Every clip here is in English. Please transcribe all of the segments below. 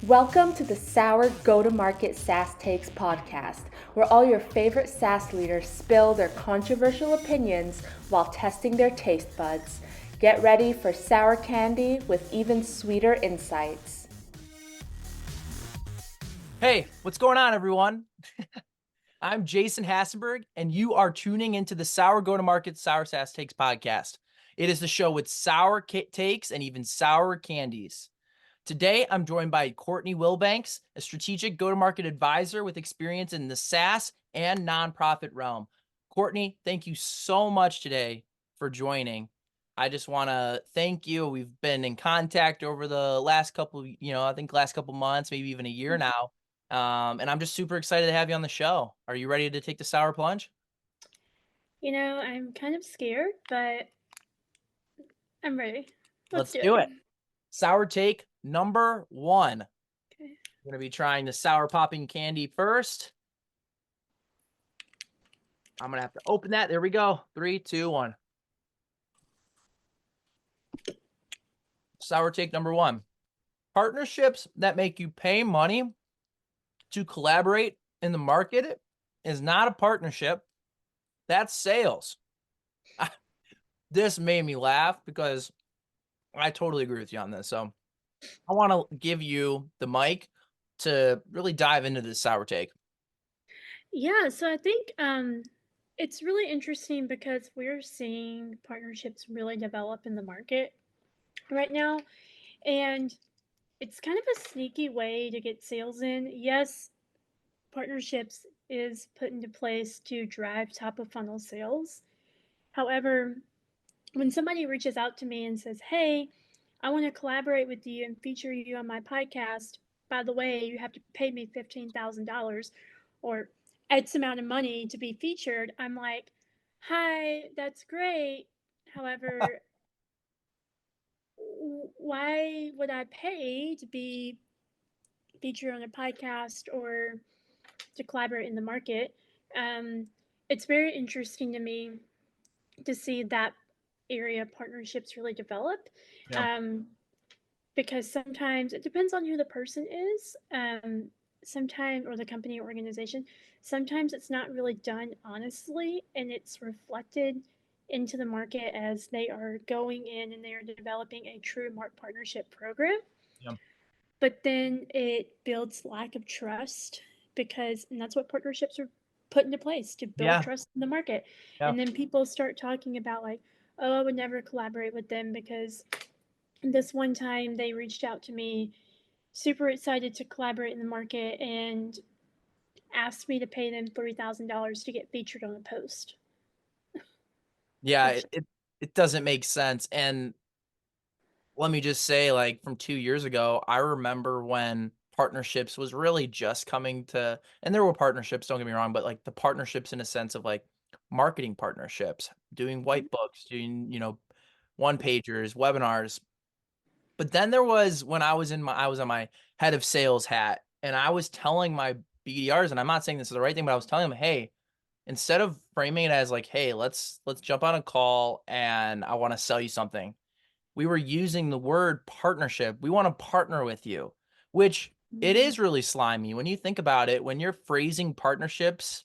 Welcome to the Sour Go-to-Market SaaS Takes podcast, where all your favorite SaaS leaders spill their controversial opinions while testing their taste buds. Get ready for sour candy with even sweeter insights. Hey, what's going on, everyone? I'm Jason Hassenberg, and you are tuning into the Sour Go-to-Market Sour SaaS Takes podcast. It is the show with sour takes and even sour candies. Today, I'm joined by Cortney Wilbanks, a strategic go-to-market advisor with experience in the SaaS and nonprofit realm. Cortney, thank you so much today for joining. I just want to thank you. We've been in contact over the last couple, last couple months, maybe even a year now. And I'm just super excited to have you on the show. Are you ready to take the sour plunge? I'm kind of scared, but I'm ready. Let's Let's do do it. it. Sour take number one. Okay. I'm going to be trying the sour popping candy first. I'm going to have to open that. There we go. 3, 2, 1. Sour take number one. Partnerships that make you pay money to collaborate in the market is not a partnership. That's sales. This made me laugh because I totally agree with you on this. So I want to give you the mic to really dive into this sour take. Yeah, so I think it's really interesting because we're seeing partnerships really develop in the market right now. And it's kind of a sneaky way to get sales in. Yes, partnerships is put into place to drive top of funnel sales. However, when somebody reaches out to me and says, "Hey, I want to collaborate with you and feature you on my podcast. By the way, you have to pay me $15,000 or X amount of money to be featured." I'm like, "Hi, that's great. However, why would I pay to be featured on a podcast or to collaborate in the market?" Um, it's very interesting to me to see that area of partnerships really develop. Yeah. Um, because sometimes it depends on who the person is, sometimes, or the company or organization. Sometimes it's not really done honestly, and it's reflected into the market as they are going in and they are developing a true partnership program. Yeah. But then it builds lack of trust, because and that's what partnerships are put into place, to build Yeah. trust in the market. Yeah. And then people start talking about, like, "Oh, I would never collaborate with them because this one time they reached out to me, super excited to collaborate in the market, and asked me to pay them $3,000 to get featured on a post." Yeah. Which, It doesn't make sense. And let me just say, like, from 2 years ago, I remember when partnerships was really just coming to, and there were partnerships, don't get me wrong, but like the partnerships in a sense of like marketing partnerships, doing white books, doing, one pagers, webinars. But then there was when I was on my head of sales hat, and I was telling my BDRs, and I'm not saying this is the right thing, but I was telling them, hey, instead of framing it as like, hey, let's jump on a call and I want to sell you something, we were using the word partnership. We want to partner with you, which it is really slimy when you think about it. When you're phrasing partnerships,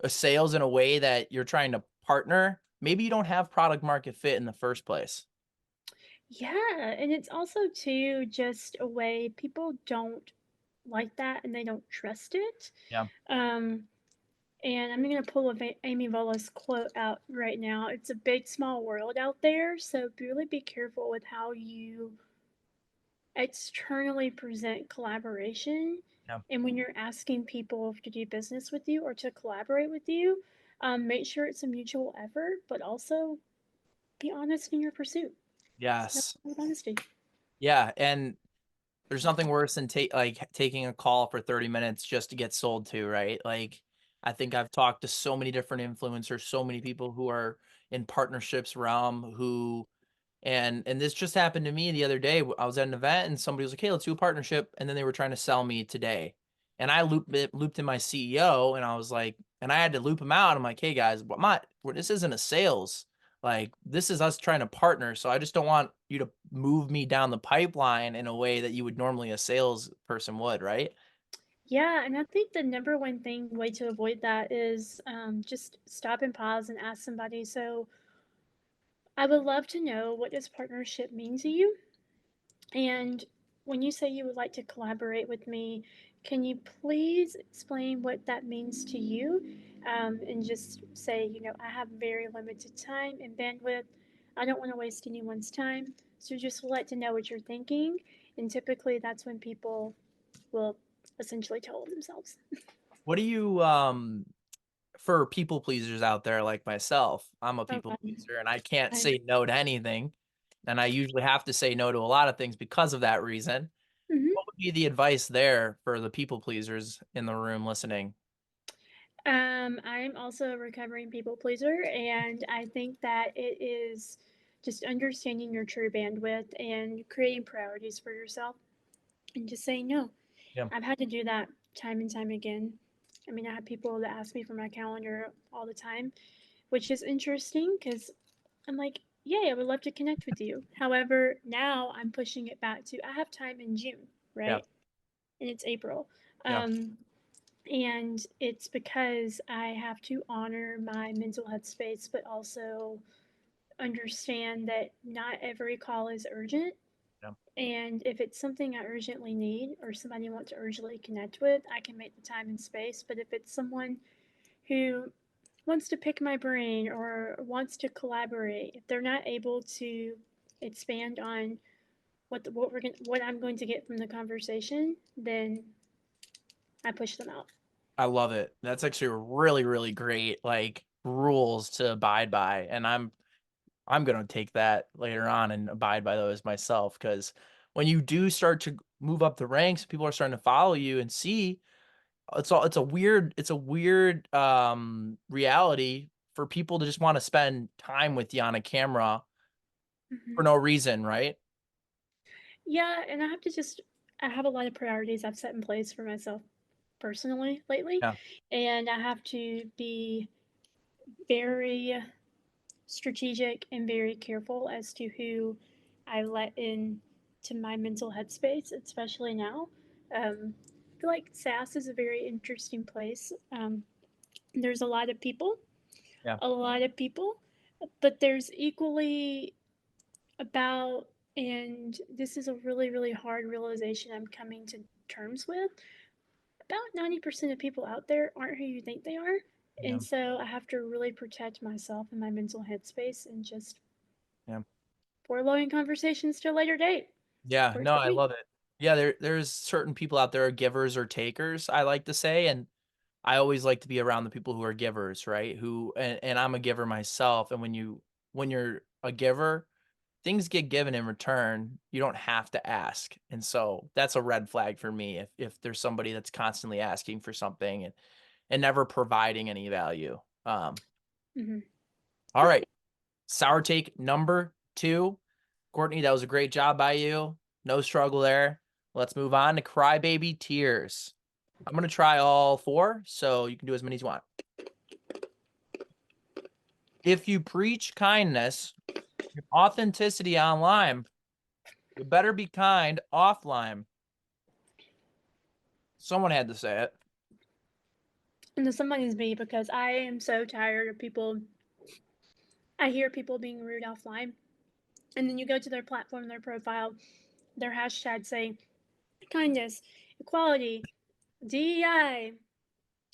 sales in a way that you're trying to partner, maybe you don't have product market fit in the first place. yeah, and it's also too just a way people don't like that and they don't trust it. Yeah. Um, and I'm going to pull a Amy Volas quote out right now. It's a big, small world out there, so really be careful with how you externally present collaboration. Yeah. And when you're asking people to do business with you or to collaborate with you, make sure it's a mutual effort, but also be honest in your pursuit. It's Yes. with honesty. Yeah. And there's nothing worse than taking a call for 30 minutes just to get sold to, right? Like, I think I've talked to so many different influencers, so many people who are in partnerships realm who, and this just happened to me the other day. I was at an event and somebody was like, "Hey, let's do a partnership," and then they were trying to sell me today, and I looped in my CEO, and I was like, and I had to loop him out. I'm like, "Hey guys, this isn't a sales. Like, this is us trying to partner, so I just don't want you to move me down the pipeline in a way that you would normally a salesperson would, right? Yeah, and I think the number one way to avoid that is just stop and pause and ask somebody. So I would love to know, what does partnership mean to you? And when you say you would like to collaborate with me, can you please explain what that means to you? And just say, I have very limited time and bandwidth. I don't want to waste anyone's time. So just like to know what you're thinking. And typically that's when people will essentially tell themselves. What do you for people pleasers out there like myself? I'm a people Okay. pleaser and I can't I, say no to anything. And I usually have to say no to a lot of things because of that reason. mhm. What would be the advice there for the people pleasers in the room listening? I'm also a recovering people pleaser, and I think that it is just understanding your true bandwidth and creating priorities for yourself and just saying no. Yeah. I've had to do that time and time again. I mean, I have people that ask me for my calendar all the time, which is interesting because I'm like, yay, I would love to connect with you. However, now I'm pushing it back to I have time in June, Yeah. right? And it's April. Yeah. Um, and it's because I have to honor my mental health space, but also understand that not every call is urgent. Yeah. And if it's something I urgently need or somebody I want to urgently connect with, I can make the time and space. But if it's someone who wants to pick my brain or wants to collaborate, if they're not able to expand on what I'm going to get from the conversation, then I push them out. I love it. That's actually really, really great, like, rules to abide by. And I'm gonna take that later on and abide by those myself. Because when you do start to move up the ranks, people are starting to follow you and see it's a weird reality for people to just want to spend time with you on a camera for Mhm. no reason, right? Yeah, and I have a lot of priorities I've set in place for myself personally lately, Yeah. and I have to be very strategic and very careful as to who I let in to my mental headspace, especially now. I feel like SaaS is a very interesting place. There's Yeah. a lot of people, but there's equally about, and this is a really, really hard realization I'm coming to terms with. About 90% of people out there aren't who you think they are. Yeah. And so I have to really protect myself and my mental headspace and just Yeah. foregoing conversations to a later date. Yeah. Works No, for I me. love it. Yeah, there's certain people out there are givers or takers, I like to say, and I always like to be around the people who are givers, right? Who and I'm a giver myself, and when you're a giver, things get given in return. You don't have to ask. And so that's a red flag for me if there's somebody that's constantly asking for something and never providing any value. Hmm. All right. Sour take number 2. Courtney, that was a great job by you. No struggle there. Let's move on to crybaby tears. I'm going to try all 4, so you can do as many as you want. If you preach kindness, authenticity online, you better be kind offline. Someone had to say it. And then someone is me because I am so tired of people. I hear people being rude offline. And then you go to their platform, their profile, their hashtag say kindness, equality, DEI,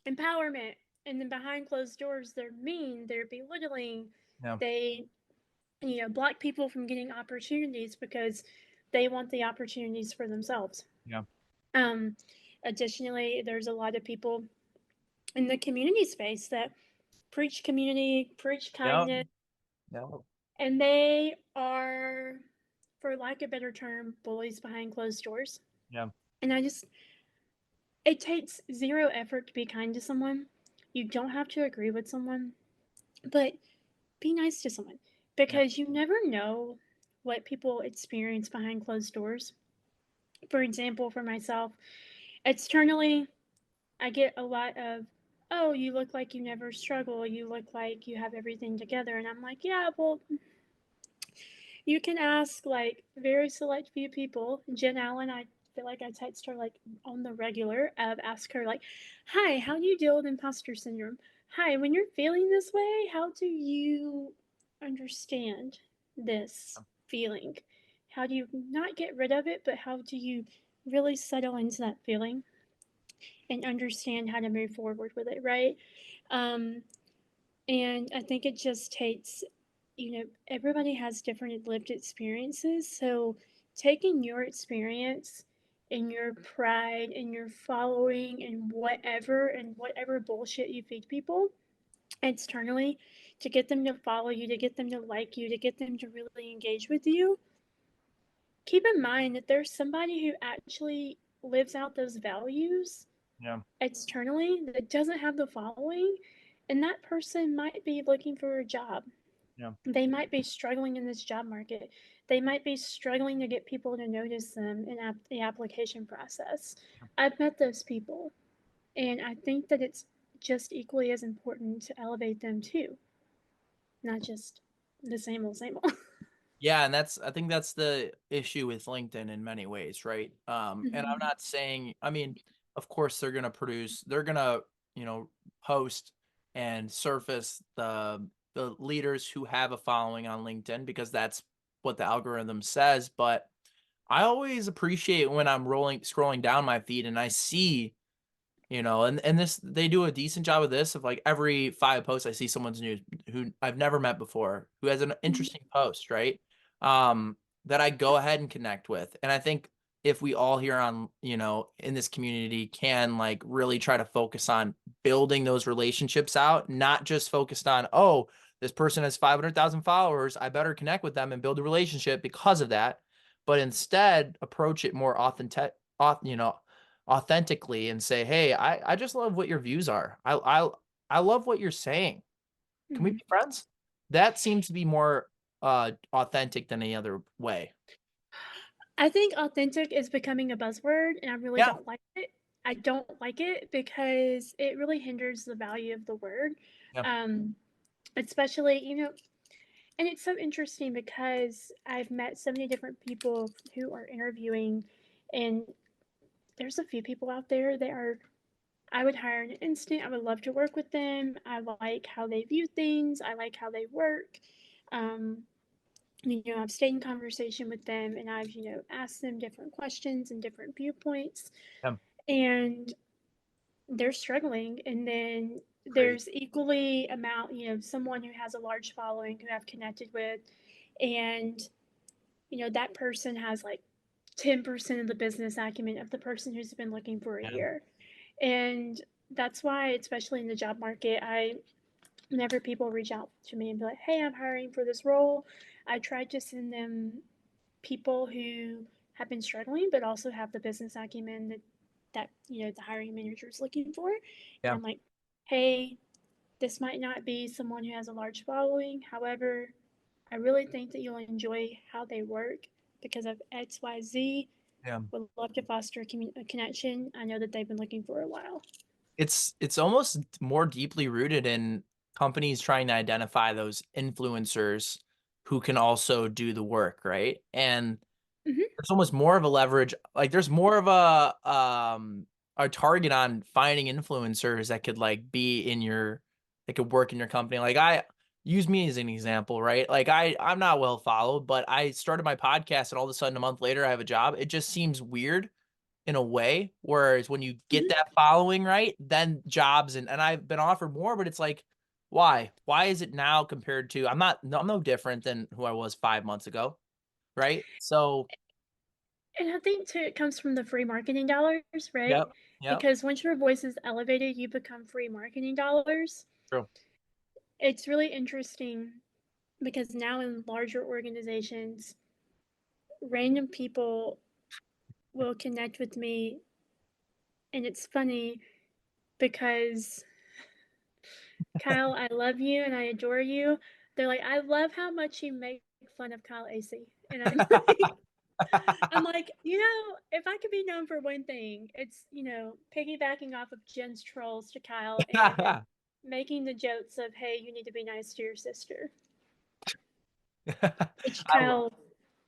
empowerment. And then behind closed doors, they're mean, they're belittling, Yeah. they, block people from getting opportunities because they want the opportunities for themselves. Yeah. Um, Additionally, there's a lot of people in the community space that preach community, preach Yeah. kindness, Yeah. and they are, for lack of a better term, bullies behind closed doors. Yeah. And it takes zero effort to be kind to someone. You don't have to agree with someone, but be nice to someone Yeah. because you never know what people experience behind closed doors. For example, for myself, externally, I get a lot of oh, you look like you never struggle. You look like you have everything together. And I'm like, yeah, well, you can ask like very select few people. Jen Allen, I feel like I text her like on the regular. Ask her like, "Hi, how do you deal with imposter syndrome? Hi, when you're feeling this way, how do you understand this feeling? How do you not get rid of it, but how do you really settle into that feeling and understand how to move forward with it?" Right? Um, and I think it just takes, everybody has different lived experiences. So taking your experience and your pride and your following and whatever bullshit you feed people externally to get them to follow you, to get them to like you, to get them to really engage with you, keep in mind that there's somebody who actually lives out those values Yeah. externally that doesn't have the following, and that person might be looking for a job. Yeah. They might be struggling in this job market. They might be struggling to get people to notice them in the application process. I've met those people, and I think that it's just equally as important to elevate them too, not just the same old. Yeah, and I think that's the issue with LinkedIn in many ways, right? And I'm Mhm. not saying, I mean, of course they're gonna, post and surface the leaders who have a following on LinkedIn because that's what the algorithm says. But I always appreciate when I'm scrolling down my feed and I see, and this they do a decent job of this of like every 5 posts I see someone's new who I've never met before who has an Mhm. interesting post, right? Um, that I go ahead and connect with. And I think if we all here on, in this community can like really try to focus on building those relationships out, not just focused on, oh, this person has 500,000 followers, I better connect with them and build a relationship because of that, but instead approach it more authentically and say, hey, I just love what your views are. I love what you're saying. Can we Mhm. be friends? That seems to be more authentic than any other way. I think authentic is becoming a buzzword, and I really Yeah. don't like it. I don't like it because it really hinders the value of the word. Yeah. Um, Especially, and it's so interesting because I've met so many different people who are interviewing, and there's a few people out there that are, I would hire in an instant. I would love to work with them. I like how they view things, I like how they work. Um, I've stayed in conversation with them and I've, asked them different questions and different viewpoints, Yeah. and they're struggling. And then Great. there's equally amount, someone who has a large following who I've connected with, and that person has like 10% of the business acumen of the person who's been looking for a Yeah. year. And that's why, especially in the job market, whenever people reach out to me and be like, hey, I'm hiring for this role, I try to send them people who have been struggling but also have the business acumen that the hiring manager is looking for. And Yeah. I'm like, hey, this might not be someone who has a large following. However, I really think that you'll enjoy how they work because of XYZ. Yeah. Would love to foster a connection. I know that they've been looking for a while. It's almost more deeply rooted in companies trying to identify those influencers who can also do the work, right? And Mm-hmm. there's almost more of a leverage, like there's more of a target on finding influencers that could like be in your that could work in your company. Like I use me as an example, right? Like I'm not well followed, but I started my podcast and all of a sudden a month later I have a job. It just seems weird in a way. Whereas when you get Mm-hmm. that following, right, then jobs and I've been offered more, but it's like, why? Why is it now compared to I'm no different than who I was 5 months ago, right? So And I think too, it comes from the free marketing dollars, right? yep, yep, Because once your voice is elevated, you become free marketing dollars. true. It's really interesting because now in larger organizations, random people will connect with me, and it's funny because Kyle, I love you and I adore you. They're like, I love how much you make fun of Kyle AC, and I'm like, I'm like, if I could be known for one thing, it's, piggybacking off of Jen's trolls to Kyle and making the jokes of, hey, you need to be nice to your sister. Which I, lo- Kyle,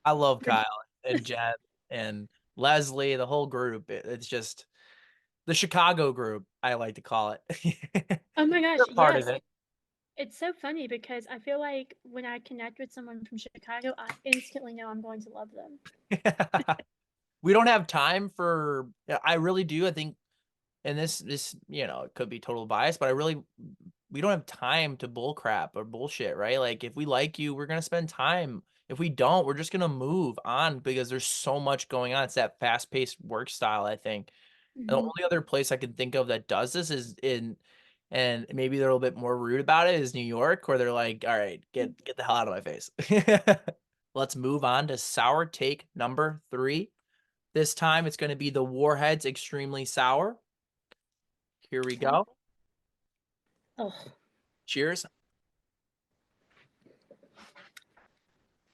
I love Kyle and Jen and Leslie, the whole group. It's just the Chicago group, I like to call it. oh my gosh, You're part of yes. it. It's so funny because I feel like when I connect with someone from Chicago, I instantly know I'm going to love them. We don't have time for, I really do. I think, and this, it could be total bias, but we don't have time to bull crap or bullshit, right? Like if we like you, we're going to spend time. If we don't, we're just going to move on because there's so much going on. It's that fast paced work style, I think. And the Mhm. only other place I can think of that does this is and maybe they're a little bit more rude about it, is New York, where they're like, all right, get the hell out of my face. Let's move on to sour take number 3. This time it's going to be the Warheads Extremely Sour. Here we go. Oh, Cheers.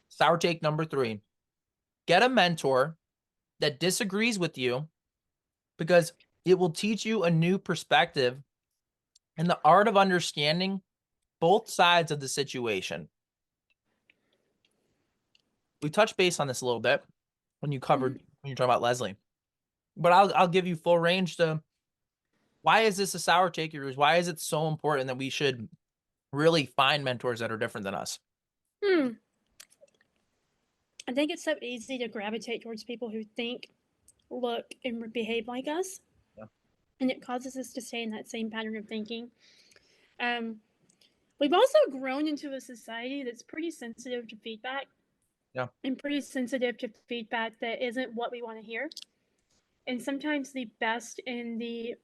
Sour take number 3. Get a mentor that disagrees with you because it will teach you a new perspective and the art of understanding both sides of the situation. We touched base on this a little bit when you covered when you're talking about Leslie, but I'll give you full range to why is this a sour take of yours? Why is it so important that we should really find mentors that are different than us? I think it's so easy to gravitate towards people who think, look, and behave like us. Yeah. And it causes us to stay in that same pattern of thinking. We've also grown into a society that's pretty sensitive to feedback. Yeah. And pretty sensitive to feedback that isn't what we want to hear. And sometimes the best and the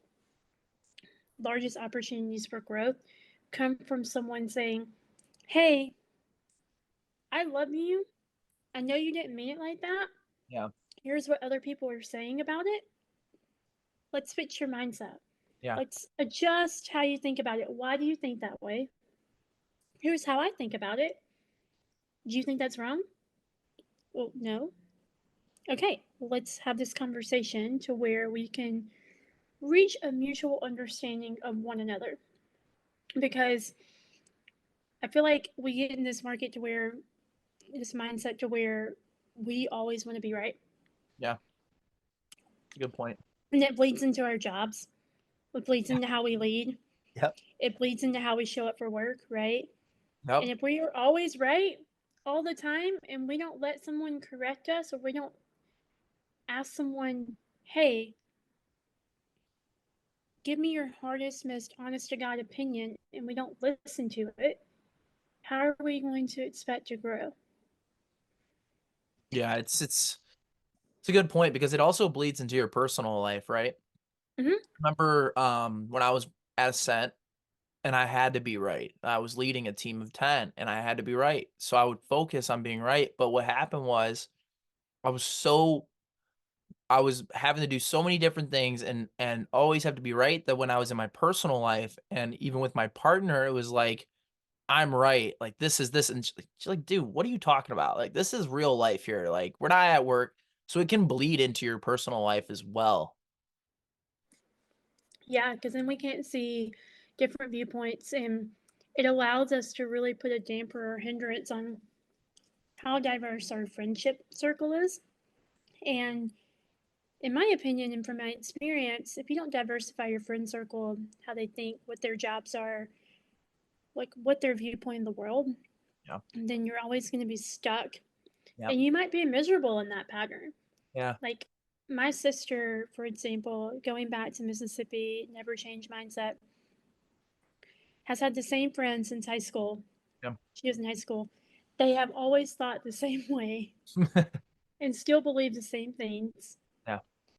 largest opportunities for growth come from someone saying, hey, I love you. I know you didn't mean it like that. Yeah. Here's what other people are saying about it. Let's fix your mindset. Yeah. Let's adjust how you think about it. Why do you think that way? Here's how I think about it. Do you think that's wrong? Well, no. Okay, let's have this conversation to where we can reach a mutual understanding of one another. Because I feel like we get in this market to where, this mindset to where we always want to be right. Yeah. Good point. And it bleeds into our jobs. It bleeds into how we lead. Yep. It bleeds into how we show up for work, right? Yep. And if we are always right all the time and we don't let someone correct us, or we don't ask someone, hey, give me your hardest, most honest to God opinion, and we don't listen to it, how are we going to expect to grow? Yeah, it's a good point because it also bleeds into your personal life, right? Mhm. Remember when I was at Ascent and I had to be right. I was leading a team of 10 and I had to be right. So I would focus on being right. But what happened was I was having to do so many different things and always have to be right that when I was in my personal life and even with my partner, it was like, I'm right. Like this is this. And she's like, dude, what are you talking about? Like this is real life here. Like we're not at work. So it can bleed into your personal life as well. Yeah, because then we can't see different viewpoints, and it allows us to really put a damper or hindrance on how diverse our friendship circle is. And in my opinion, and from my experience, if you don't diversify your friend circle, how they think, what their jobs are, like what their viewpoint in the world, Yeah. then you're always going to be stuck. Yeah. And you might be miserable in that pattern. Yeah. Like my sister, for example, going back to Mississippi, never changed mindset, has had the same friends since high school. Yeah. She was in high school. They have always thought the same way and still believe the same things. Yeah.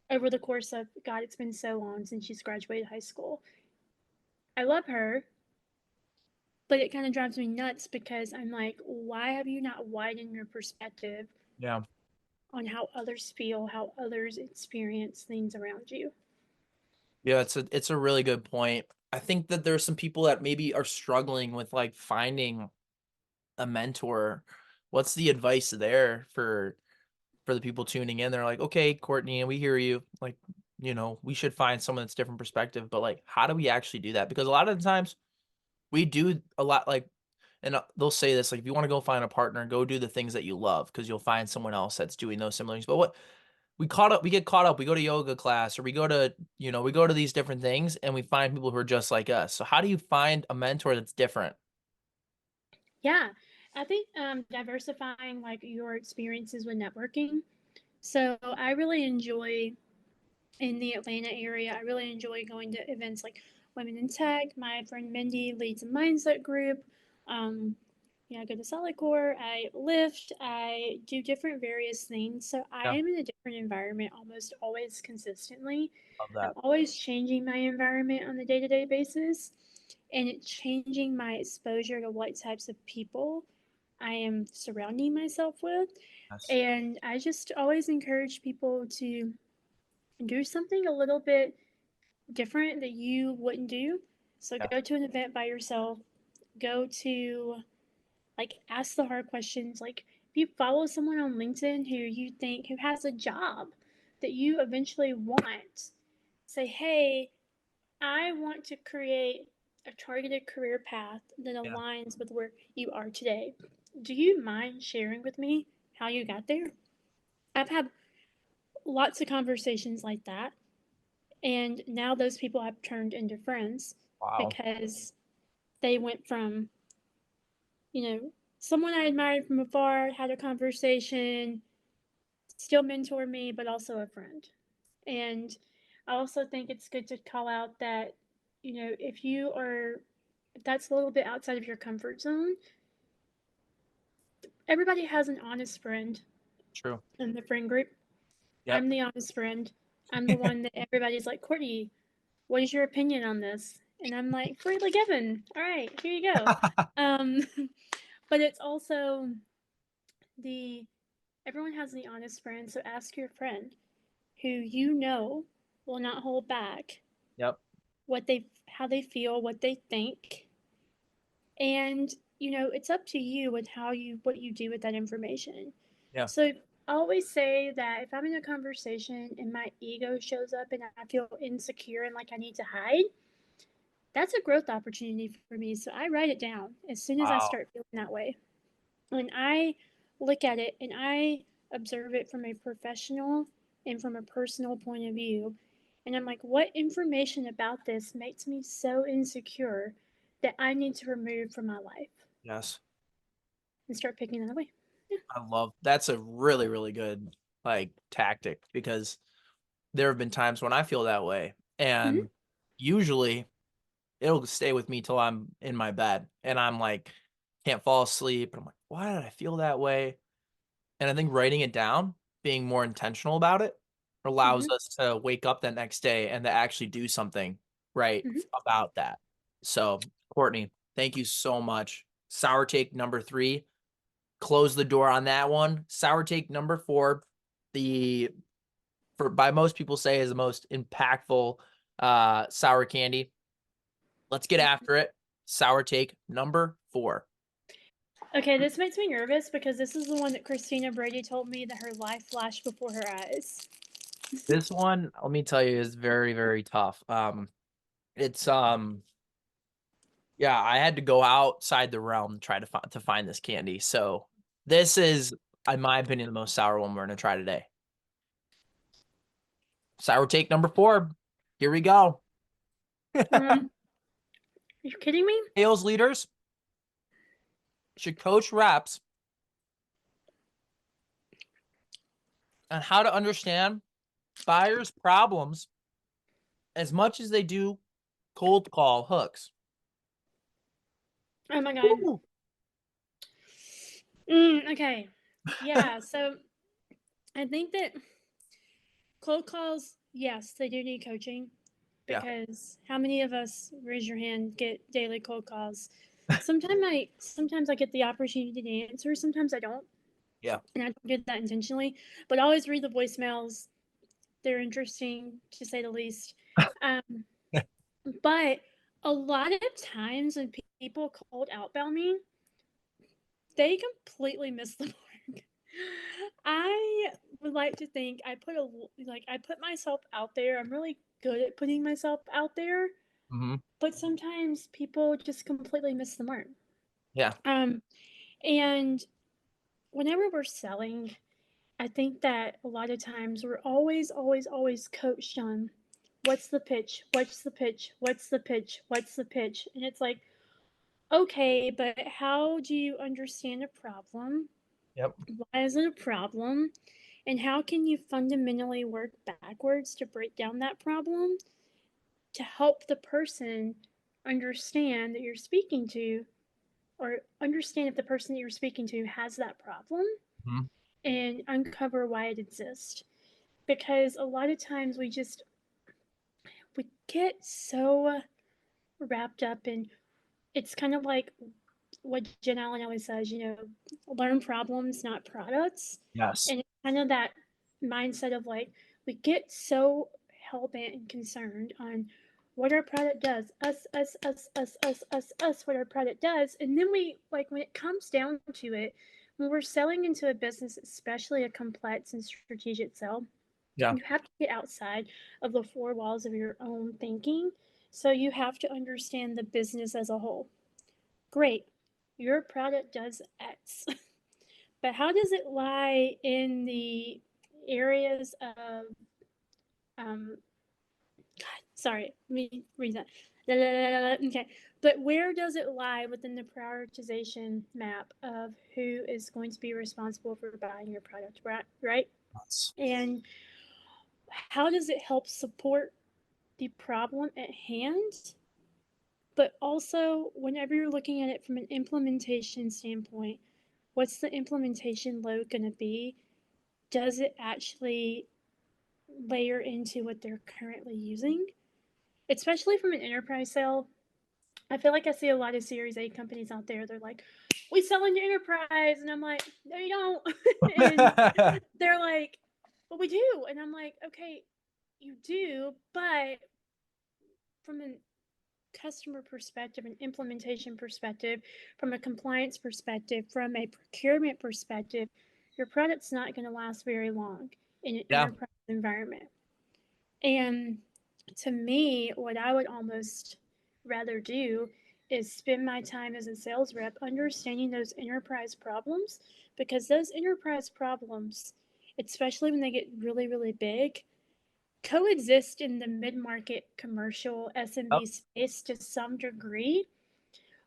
Over the course of, God, it's been so long since she's graduated high school. I love her, but it kind of drives me nuts because I'm like, why have you not widened your perspective Yeah. on how others feel, how others experience things around you? Yeah, it's a really good point. I think that there's some people that maybe are struggling with like finding a mentor. What's the advice there for for the people tuning in, they're like, okay, Courtney, we hear you. Like, we should find someone that's different perspective, but like, how do we actually do that? Because a lot of the times we do a lot like, and they'll say this, like, if you want to go find a partner, go do the things that you love because you'll find someone else that's doing those similar things. But what we get caught up, we go to yoga class or we go to, we go to these different things and we find people who are just like us. So how do you find a mentor that's different? Yeah, I think diversifying like your experiences with networking. So I really enjoy in the Atlanta area. I really enjoy going to events like Women in Tech. My friend Mindy leads a mindset group. Um, I go to Solid Core. I lift. I do different various things. So I Yeah, am in a different environment almost always consistently. love I'm that. always changing my environment on a day to day basis and it's changing my exposure to what types of people I am surrounding myself with. Yes. And I just always encourage people to do something a little bit different that you wouldn't do. So Yeah. go to an event by yourself, go to like ask the hard questions. Like if you follow someone on LinkedIn who you think who has a job that you eventually want, say, hey, I want to create a targeted career path that Yeah. aligns with where you are today. Do you mind sharing with me how you got there? I've had lots of conversations like that. And now those people have turned into friends Wow. because they went from, someone I admired from afar, had a conversation, still mentor me, but also a friend. And I also think it's good to call out that, if that's a little bit outside of your comfort zone, everybody has an honest friend True. in the friend group. Yep. I'm the honest friend. I'm the one that everybody's like, Courtney, what is your opinion on this? And I'm like, freely given. All right, here you go. Um, but it's also the everyone has the honest friend, so ask your friend who you know will not hold back Yep. how they feel, what they think, and it's up to you with what you do with that information. Yeah. So I always say that if I'm in a conversation and my ego shows up and I feel insecure and like I need to hide, that's a growth opportunity for me. So I write it down as soon as I Wow. start feeling that way. When I look at it and I observe it from a professional and from a personal point of view, and I'm like, what information about this makes me so insecure that I need to remove from my life Yes. and start picking it away? Yeah. I love that's a really, really good like tactic because there have been times when I feel that way. Mm-hmm. And usually it'll stay with me till I'm in my bed and I'm like, can't fall asleep. And I'm like, why did I feel that way? And I think writing it down, being more intentional about it, allows Mm-hmm. us to wake up that next day and to actually do something right Mm-hmm. about that. So, Courtney, thank you so much. Sour take number 3. Close the door on that one. Sour take number 4, the for by most people say is the most impactful sour candy. Let's get after it. Sour take number 4. Okay, this makes me nervous because this is the one that Christina Brady told me that her life flashed before her eyes. This one, let me tell you, is very, very tough. It's yeah, I had to go outside the realm to try to find this candy. So this is, in my opinion, the most sour one we're gonna try today. Sour take number 4. Here we go. Are you kidding me? Sales leaders should coach reps on how to understand buyers' problems as much as they do cold call hooks. Oh my God. Woo! Okay. Yeah, so I think that cold calls, yes, they do need coaching Yeah, because how many of us, raise your hand, get daily cold calls? Sometimes I get the opportunity to answer, sometimes I don't, yeah, and I don't do that intentionally. But I always read the voicemails. They're interesting to say the least. Um, but a lot of times when people cold outbound me, they completely miss the mark. I would like to think I put myself out there. I'm really good at putting myself out there, Mm-hmm. but sometimes people just completely miss the mark. Yeah. And whenever we're selling, I think that a lot of times we're always, always, always coached on what's the pitch, what's the pitch, what's the pitch, what's the pitch. And it's like, okay, but how do you understand a problem? Yep. Why is it a problem? And how can you fundamentally work backwards to break down that problem to help the person understand that you're speaking to, or understand if the person that you're speaking to has that problem Mm-hmm. and uncover why it exists? Because a lot of times we get so wrapped up in, it's kind of like what Jen Allen always says, learn problems, not products. Yes. And it's kind of that mindset of like, we get so hell bent and concerned on what our product does, what our product does. And then we, like, when it comes down to it, when we're selling into a business, especially a complex and strategic sell, Yeah. you have to get outside of the four walls of your own thinking. So you have to understand the business as a whole. Great, your product does X, but how does it lie in the areas of, um, sorry, let me read that. Okay, but where does it lie within the prioritization map of who is going to be responsible for buying your product, right? Yes. And how does it help support the problem at hand? But also, whenever you're looking at it from an implementation standpoint, what's the implementation load going to be? Does it actually layer into what they're currently using? Especially from an enterprise sale, I feel like I see a lot of Series A companies out there. They're like, we sell into enterprise. And I'm like, no, you don't. And they're like, well, we do. And I'm like, okay, you do. But from a customer perspective, an implementation perspective, from a compliance perspective, from a procurement perspective, your product's not going to last very long in an Yeah. enterprise environment. And to me, what I would almost rather do is spend my time as a sales rep understanding those enterprise problems, because those enterprise problems, especially when they get really, really big, coexist in the mid-market commercial Yep. SMB space to some degree.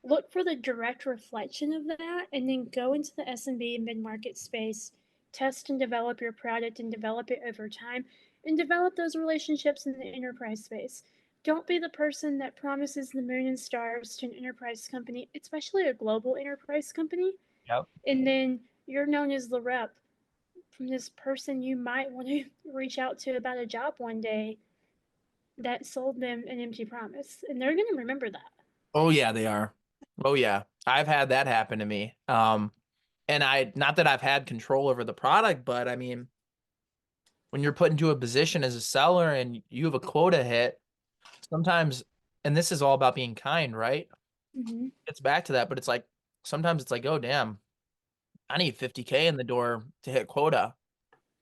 Look for the direct reflection of that, and then go into the SMB mid-market space, test and develop your product and develop it over time, and develop those relationships in the enterprise space. Don't be the person that promises the moon and stars to an enterprise company, especially a global enterprise company, Yep. and then you're known as the rep from this person you might want to reach out to about a job one day that sold them an empty promise, and they're going to remember that. Oh yeah, they are. Oh yeah. I've had that happen to me. And not that I've had control over the product, but I mean, when you're put into a position as a seller and you have a quota hit, sometimes, and this is all about being kind, right? Mm-hmm. It's back to that, but it's like, sometimes it's like, oh damn, I need 50K in the door to hit quota,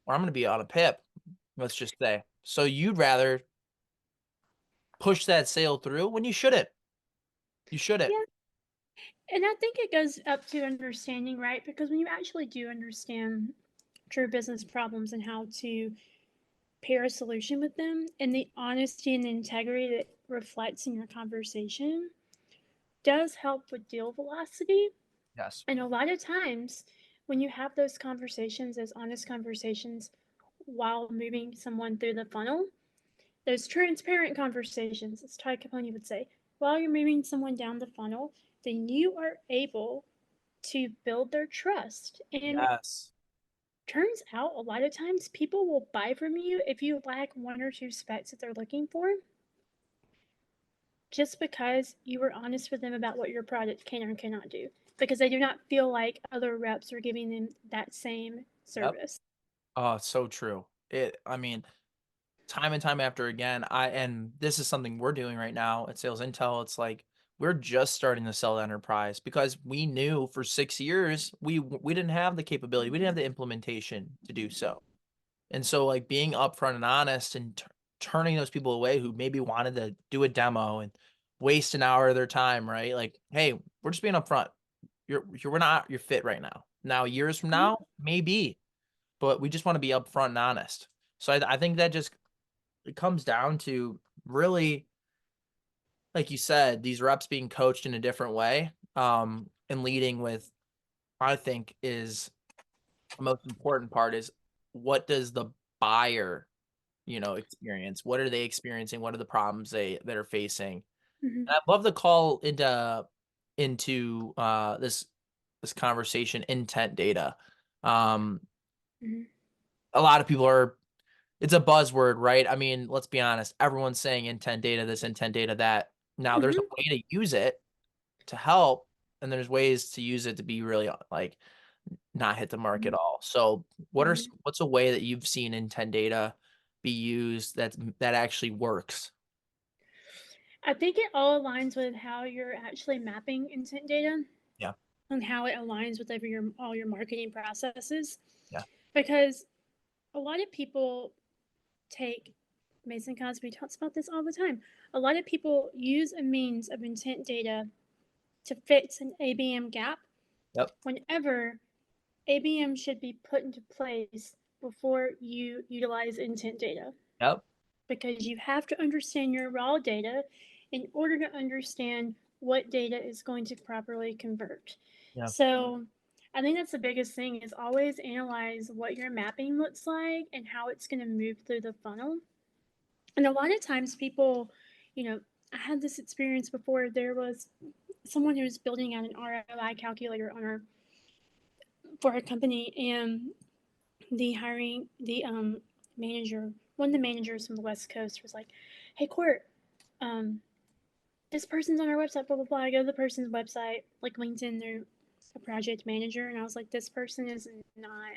or I'm going to be on a pip, let's just say. So you'd rather push that sale through when you shouldn't. You shouldn't. Yeah. And I think it goes up to understanding, right? Because when you actually do understand true business problems and how to pair a solution with them, and the honesty and the integrity that reflects in your conversation does help with deal velocity. Yes. And a lot of times, when you have those conversations, those honest conversations, while moving someone through the funnel, those transparent conversations, as Ty Capone would say, while you're moving someone down the funnel, then you are able to build their trust. And Yes. turns out a lot of times people will buy from you if you lack one or two specs that they're looking for, just because you were honest with them about what your product can or cannot do, because they do not feel like other reps are giving them that same Yep. service. Oh, so true. I mean, time and time after again, and this is something we're doing right now at Sales Intel. It's like, we're just starting to sell enterprise because we knew for 6 years we didn't have the capability, we didn't have the implementation to do so. And so like being upfront and honest and turning those people away who maybe wanted to do a demo and waste an hour of their time, right? Like, hey, we're just being upfront. We're not your fit right now. Now, years from Mhm. now, maybe, but we just want to be upfront and honest. So I think that just it comes down to really, like you said, these reps being coached in a different way, and leading with, I think is the most important part is what does the buyer, experience? What are they experiencing? What are the problems that are facing? Mhm. And I'd love to call into this conversation intent data. Um, Mhm. a lot of people are it's a buzzword, right? I mean, let's be honest. Everyone's saying intent data, this intent data, that. Now, there's a Mhm. way to use it to help, and there's ways to use it to be really like not hit the mark at Mhm. all. So, Mhm. what's a way that you've seen intent data be used that actually works? I think it all aligns with how you're actually mapping intent data Yeah, and how it aligns with all your marketing processes. yeah, Because a lot of people take Mason Cosby talks about this all the time. A lot of people use a means of intent data to fix an ABM gap yep, whenever ABM should be put into place before you utilize intent data, yep, because you have to understand your raw data in order to understand what data is going to properly convert. yeah, So I think that's the biggest thing is always analyze what your mapping looks like and how it's going to move through the funnel. And a lot of times people, you know, I had this experience before. There was someone who was building out an ROI calculator on our for a company, and the manager, one of the managers from the West Coast was like, "Hey, Court, um, this person's on our website, blah blah blah." I go to the person's website, like LinkedIn, they're a project manager, and I was like, "This person is not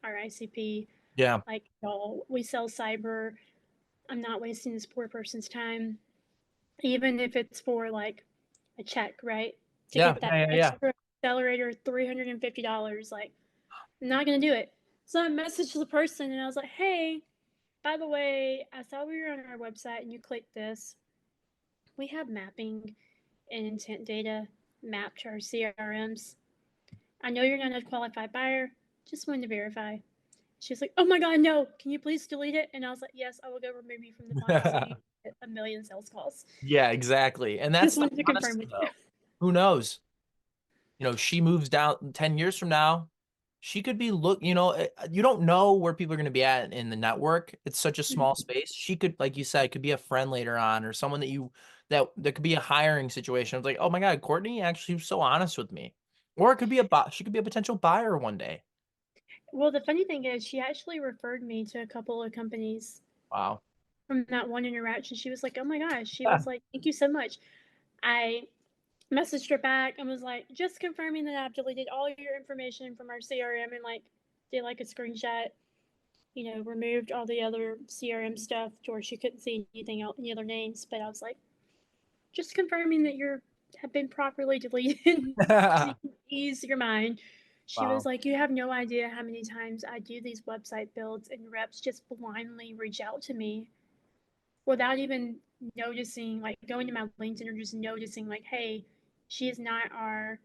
our ICP. yeah, Like, y'all, we sell cyber. I'm not wasting this poor person's time, even if it's for like a check, right? To yeah, get that yeah, yeah, yeah. extra accelerator, $350. Like, I'm not gonna do it." So I messaged the person and I was like, "Hey, by the way, I saw we were on our website and you clicked this. We have mapping and intent data mapped to our CRMs. I know you're not a qualified buyer. Just wanted to verify." She's like, "Oh my God, no. Can you please delete it?" And I was like, "Yes, I will go remove you from the funnel so you get a million sales calls." Yeah, exactly. And Just that's the wanted to confirm honesty with you. though. Who knows? She moves down 10 years from now. She could be you don't know where people are going to be at in the network. It's such a small space. She could, like you said, could be a friend later on or someone that could be a hiring situation. It's like, oh my God, Courtney actually was so honest with me. Or it could be she could be a potential buyer one day. Well, the funny thing is, she actually referred me to a couple of companies Wow. from that one interaction. She was like, "Oh my gosh." She was like, "Thank you so much." I messaged her back and was like, "Just confirming that I've deleted all your information from our CRM," and like did like a screenshot, removed all the other CRM stuff to where she couldn't see anything else, any other names. But I was like, "Just confirming that you have been properly deleted so you can ease your mind." She was Wow. like, "You have no idea how many times I do these website builds and reps just blindly reach out to me without even noticing, like going to my LinkedIn or just noticing, like, hey, she is not our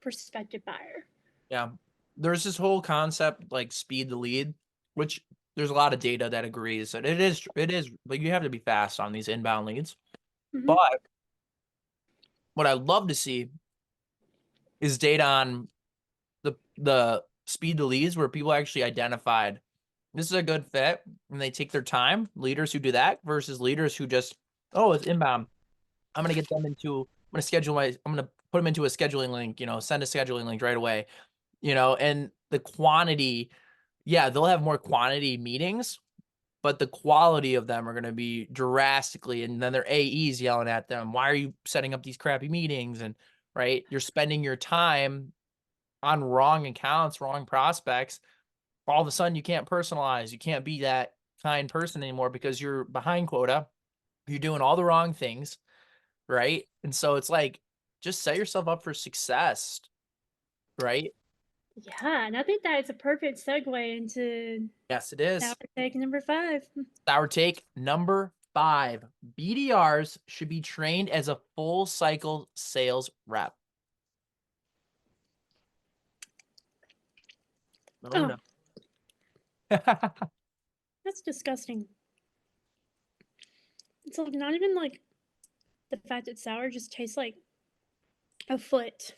prospective buyer." Yeah. There's this whole concept like speed the lead, which there's a lot of data that agrees that it is like you have to be fast on these inbound leads. Mm-hmm. But what I'd love to see is data on the speed to leads where people actually identified this is a good fit and they take their time, leaders who do that versus leaders who just, oh, it's inbound. I'm gonna put them into a scheduling link, send a scheduling link right away, and the quantity, yeah, they'll have more quantity meetings, but the quality of them are going to be drastically, and then their AEs yelling at them, why are you setting up these crappy meetings? And right, you're spending your time on wrong accounts, wrong prospects. All of a sudden you can't personalize. You can't be that kind person anymore because you're behind quota. You're doing all the wrong things, right? And so it's like just set yourself up for success, right? Yeah, and I think that is a perfect segue into Yes, it is. sour take number 5. Sour take number 5. BDRs should be trained as a full cycle sales rep. Oh, no. That's disgusting. It's like not even like the fact that sour just tastes like a foot.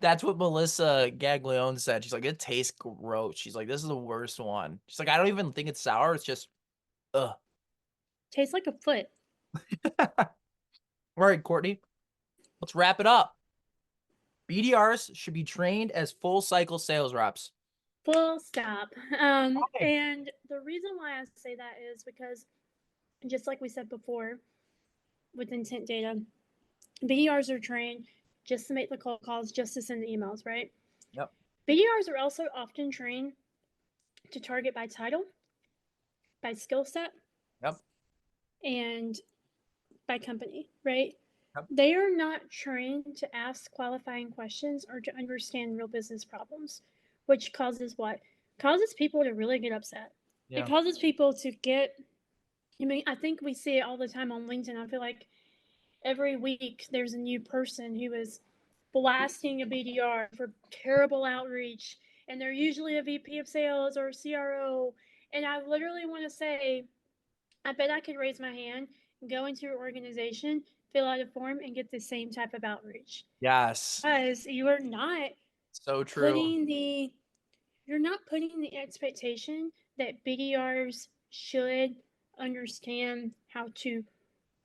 That's what Melissa Gaglione said. She's like, it tastes gross. She's like, this is the worst one. She's like, I don't even think it's sour. It's just, ugh. Tastes like a foot. All right, Courtney, let's wrap it up. BDRs should be trained as full cycle sales reps. Full stop. Okay. And the reason why I say that is because, just like we said before, with intent data, BDRs are trained just to make the cold calls, just to send the emails, right? Yep. BDRs are also often trained to target by title, by skill set, Yep. and by company, right? Yep. They are not trained to ask qualifying questions or to understand real business problems, which causes what? Causes people to really get upset. Yeah. It causes people to get, I mean, I think we see it all the time on LinkedIn. I feel like every week there's a new person who is blasting a BDR for terrible outreach, and they're usually a VP of sales or a CRO. And I literally want to say, I bet I could raise my hand, go into your organization, fill out a form, and get the same type of outreach. Yes. Because you are not So true. you're not putting the expectation that BDRs should understand how to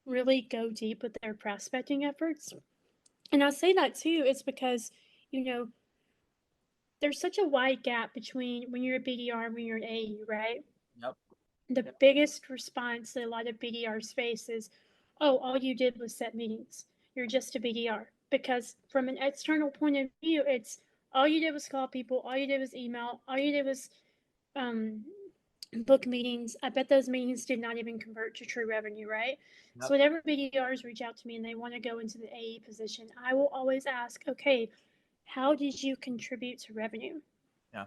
really go deep with their prospecting efforts. And I say that too, it's because, you know, there's such a wide gap between when you're a BDR and when you're an AE, right? Yep. The biggest response that a lot of BDRs face is, oh, all you did was set meetings. You're just a BDR. Because from an external point of view, it's all you did was call people, all you did was email, all you did was book meetings. I bet those meetings did not even convert to true revenue, right? Yep. So whenever BDRs reach out to me and they want to go into the AE position, I will always ask, okay, how did you contribute to revenue? Yeah.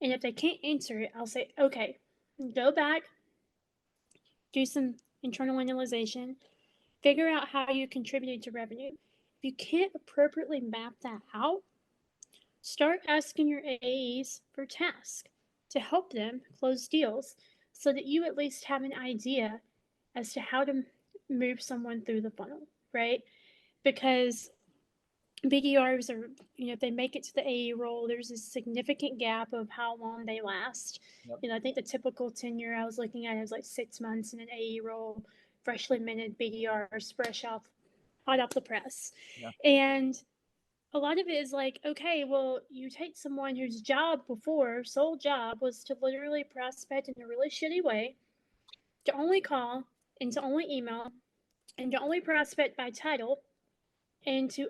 And if they can't answer it, I'll say, okay, go back, do some internal analyzation, figure out how you contributed to revenue. If you can't appropriately map that out, start asking your AEs for tasks to help them close deals so that you at least have an idea as to how to move someone through the funnel, right? Because BDRs are, if they make it to the AE role, there's a significant gap of how long they last. Yep. I think the typical tenure I was looking at is like 6 months in an AE role, freshly minted BDRs, hot off the press. Yeah. And a lot of it is like, okay, well, you take someone whose sole job was to literally prospect in a really shitty way, to only call and to only email and to only prospect by title and to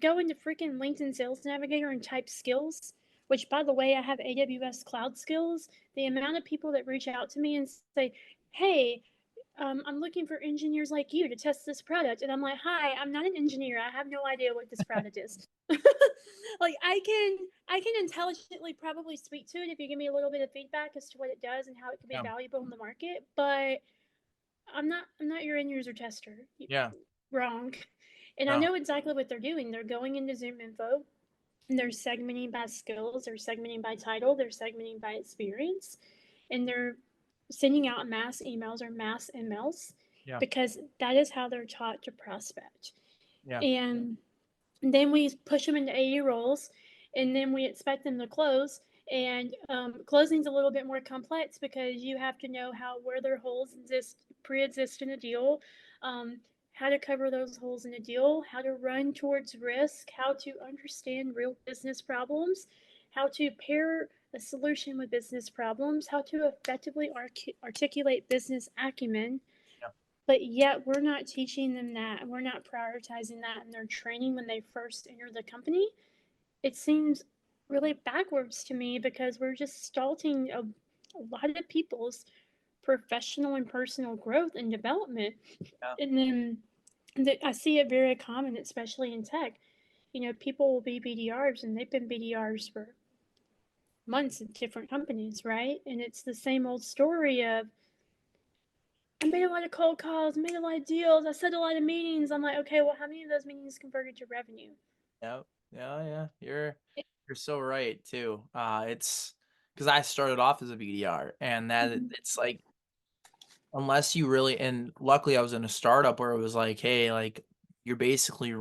go into freaking LinkedIn Sales Navigator and type skills, which by the way, I have AWS cloud skills. The amount of people that reach out to me and say, hey, I'm looking for engineers like you to test this product. And I'm like, hi, I'm not an engineer. I have no idea what this product is. Like I can intelligently probably speak to it if you give me a little bit of feedback as to what it does and how it could be valuable in the market. But I'm not your end user tester. Yeah. Wrong. And I know exactly what they're doing. They're going into Zoom Info and they're segmenting by skills, they're segmenting by title, they're segmenting by experience, and they're sending out mass emails or mass MLs because that is how they're taught to prospect. Yeah. And then we push them into AE roles, and then we expect them to close. And closing is a little bit more complex because you have to know where their holes pre-exist in a deal, how to cover those holes in a deal, how to run towards risk, how to understand real business problems, how to pair a solution with business problems, how to effectively articulate business acumen. But yet we're not teaching them that, and we're not prioritizing that in their training when they first enter the company. It seems really backwards to me because we're just stalling a lot of people's professional and personal growth and development. And then I see it very common, especially in tech. people will be BDRs and they've been BDRs for months at different companies, right? And it's the same old story of, I made a lot of cold calls, made a lot of deals, I set a lot of meetings. I'm like, okay, well, how many of those meetings converted to revenue? Yeah, yeah. You're so right too. It's because I started off as a BDR, and that it's like unless you really, and luckily I was in a startup where it was like, hey, like you're basically,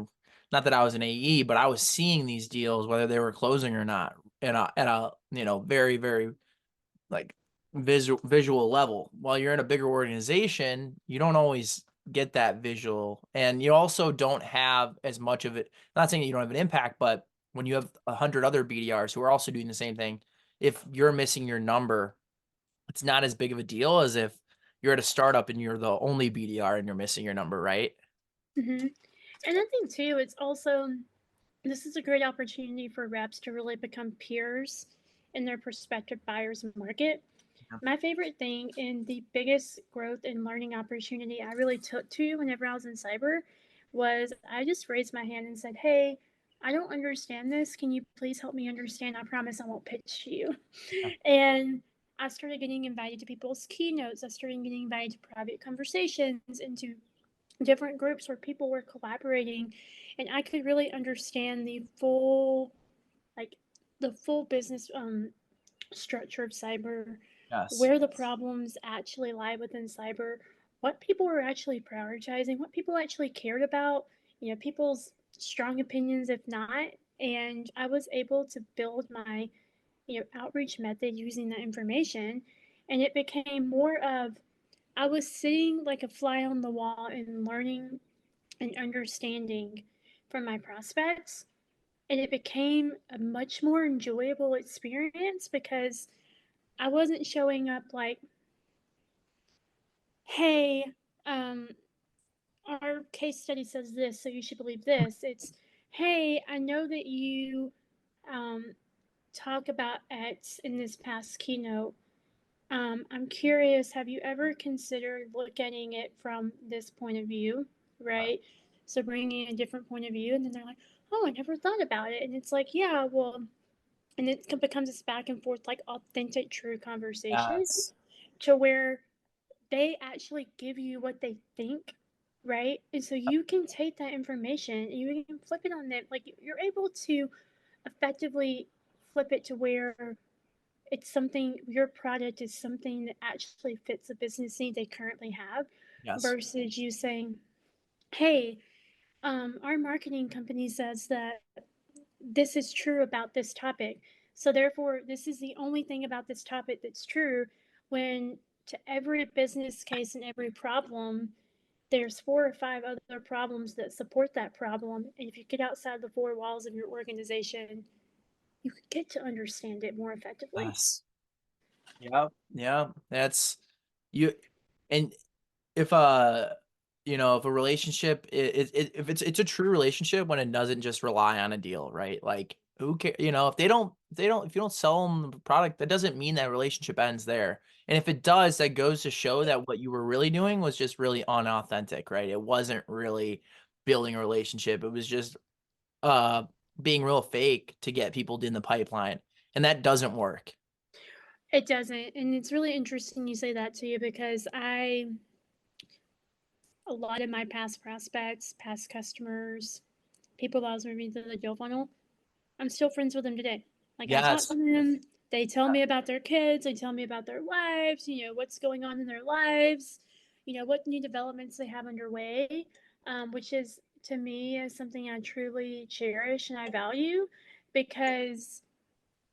not that I was an AE, but I was seeing these deals whether they were closing or not at a very very like visual level. While you're in a bigger organization, you don't always get that visual, and you also don't have as much of it. Not saying that you don't have an impact, but when you have 100 other BDRs who are also doing the same thing, if you're missing your number, it's not as big of a deal as if you're at a startup and you're the only BDR and you're missing your number, right? Mm-hmm. And I think too, it's also, this is a great opportunity for reps to really become peers in their prospective buyer's market. My favorite thing and the biggest growth and learning opportunity I really took to whenever I was in cyber was I just raised my hand and said, hey, I don't understand this. Can you please help me understand? I promise I won't pitch to you. And I started getting invited to people's keynotes. I started getting invited to private conversations, into different groups where people were collaborating, and I could really understand like the full business structure of cyber, Yes. where the problems actually lie within cyber, what people were actually prioritizing, what people actually cared about, people's strong opinions, if not. And I was able to build my, outreach method using that information. And it became more of, I was sitting like a fly on the wall and learning and understanding from my prospects. And it became a much more enjoyable experience because I wasn't showing up like, hey, um, our case study says this, so you should believe this. It's, hey, I know that you um, talk about X in this past keynote. I'm curious, have you ever considered looking at it from this point of view, right? So bringing a different point of view, and then they're like, oh, I never thought about it. And it's like, yeah, well, and it becomes this back and forth, like authentic, true conversation Yes. to where they actually give you what they think, right? And so you can take that information and you can flip it on them. Like you're able to effectively flip it to where it's something, your product is something that actually fits the business need they currently have, Yes. versus you saying, hey, our marketing company says that this is true about this topic. So therefore, this is the only thing about this topic that's true, when to every business case and every problem, there's 4 or 5 other problems that support that problem. And if you get outside the 4 walls of your organization, you can get to understand it more effectively. Yes. Yeah. Yeah. That's you. And if if a relationship if it's a true relationship when it doesn't just rely on a deal, right? Like who care, if you don't sell them the product, that doesn't mean that relationship ends there. And if it does, that goes to show that what you were really doing was just really unauthentic, right? It wasn't really building a relationship. It was just uh being real fake to get people in the pipeline, and that doesn't work. It doesn't. And it's really interesting you say that to you because a lot of my past prospects, past customers, people that I was moving through the deal funnel, I'm still friends with them today. Like I talk Yes. to them, they tell me about their kids, they tell me about their wives, what's going on in their lives, what new developments they have underway, which is to me is something I truly cherish and I value, because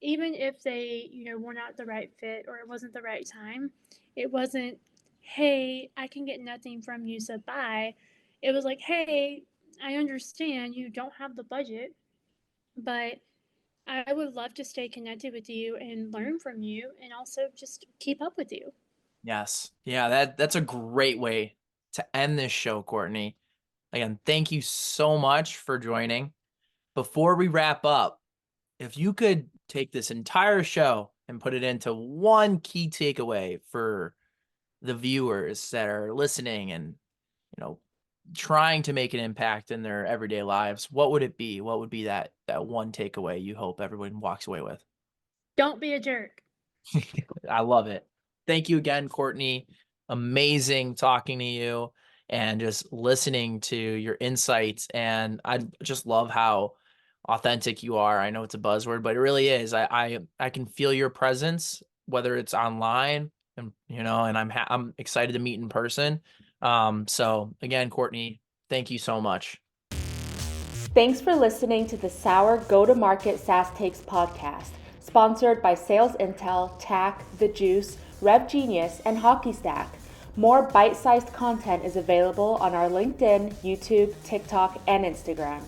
even if they, were not the right fit or it wasn't the right time, it wasn't, hey, I can get nothing from you, so bye. It was like, hey, I understand you don't have the budget, but I would love to stay connected with you and learn from you and also just keep up with you. Yes. Yeah, that's a great way to end this show, Courtney. Again, thank you so much for joining. Before we wrap up, if you could take this entire show and put it into one key takeaway for the viewers that are listening and, you know, trying to make an impact in their everyday lives, what would it be? What would be that one takeaway you hope everyone walks away with? Don't be a jerk. I love it. Thank you again, Cortney. Amazing talking to you and just listening to your insights. And I just love how authentic you are. I know it's a buzzword, but it really is. I can feel your presence, whether it's online and, and I'm excited to meet in person. So again, Cortney, thank you so much. Thanks for listening to the Sour Go-to-Market SaaS Takes podcast, sponsored by Sales Intel, TAC, The Juice, Rev Genius, and Hockey Stack. More bite-sized content is available on our LinkedIn, YouTube, TikTok, and Instagram.